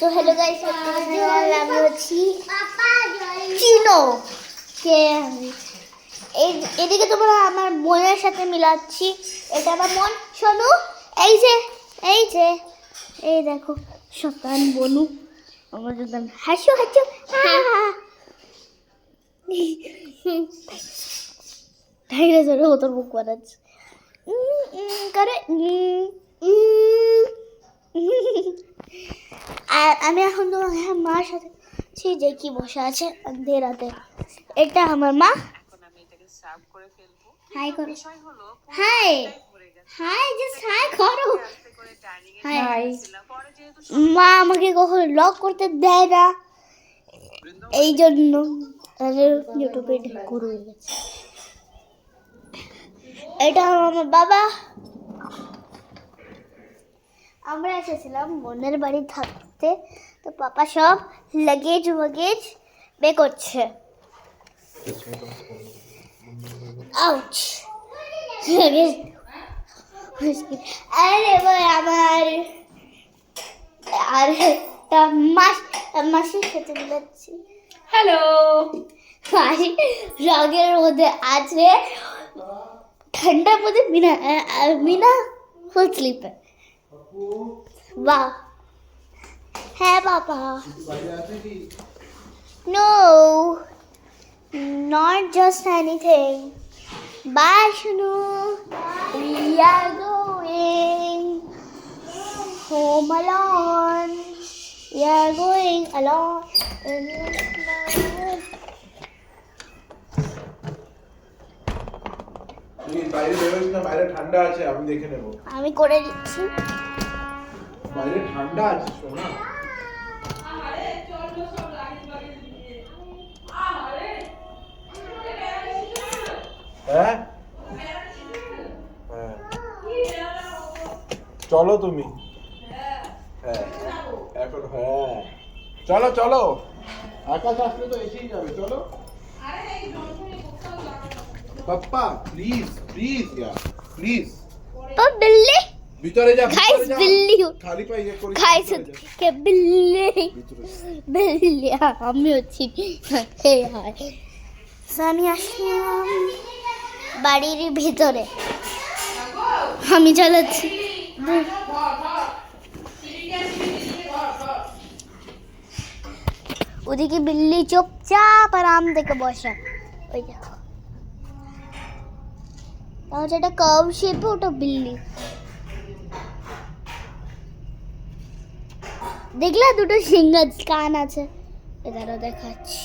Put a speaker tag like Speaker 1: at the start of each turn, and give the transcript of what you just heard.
Speaker 1: So hello guys, আমি হচ্ছি চিনো কে এদিকে তোমরা আমার বোনের সাথে মিলাচ্ছি। এটা আমার বোন শোনো, এই যে এই দেখো শতান বনু আমার একদম হাসো হাসো টাইরে ধরে ওতর মুখ বানাচ্ছে করে। আর আমি এখন তোমার মার সাথে যে কি বসে আছে আন্ধেরাতে। এটা আমার মা। হাই করো, হাই হাই জাস্ট হাই করো। হাই। মা আমাকে কখনো লক করতে দেয় না, এই জন্য ইউটিউবে গুরু হয়ে গেছে। এটা আমার বাবা। আমরা এসেছিলাম বোনের বাড়ি থাকতে, তো পাপা সব লাগেজ ওয়াগেজ বে করছে। আউচ। আরে ভাই আমার আর একটা মাসি খেতে দিচ্ছি।
Speaker 2: হ্যালো,
Speaker 1: মাসি রগের মধ্যে আছে, ঠান্ডার মধ্যে মিনা ফুল স্লিপে। বাহ, হ্যাঁ বাবা। No, not just anything. Bye, Shunu. We are going home alone. We are going alone.
Speaker 3: বাইরে বেরোস না, বাইরে ঠান্ডা আছে, আমি দেখে নেব।
Speaker 1: আমি করে দিচ্ছি।
Speaker 3: বাইরে ঠান্ডা আছে সোনা। হ্যাঁ হ্যাঁ, চলো তুমি। হ্যাঁ এখন, হ্যাঁ চলো চলো, আকাশ আসলে তো এসেই যাবে, চলো। পাপ্পা প্লিজ প্লিজ ইয়ার প্লিজ,
Speaker 1: তো বিল্লি
Speaker 3: ভিতরে যা,
Speaker 1: গাইস, বিল্লি
Speaker 3: খালি পাই করি
Speaker 1: গাইস কে বিল্লি বিল্লি আমি হচ্ছি। আমি আসলাম বাড়ির ভিতরে, আমি চালাচ্ছি। ওদিকে বিল্লি চুপচাপ আরাম থেকে বসা, ওই দেখো। তাহলে এটা কার্ভ শেপে, ওটা বিল্লি। দেখলে দুটো সিঙ্গল কান আছে, এদারও দেখাচ্ছি।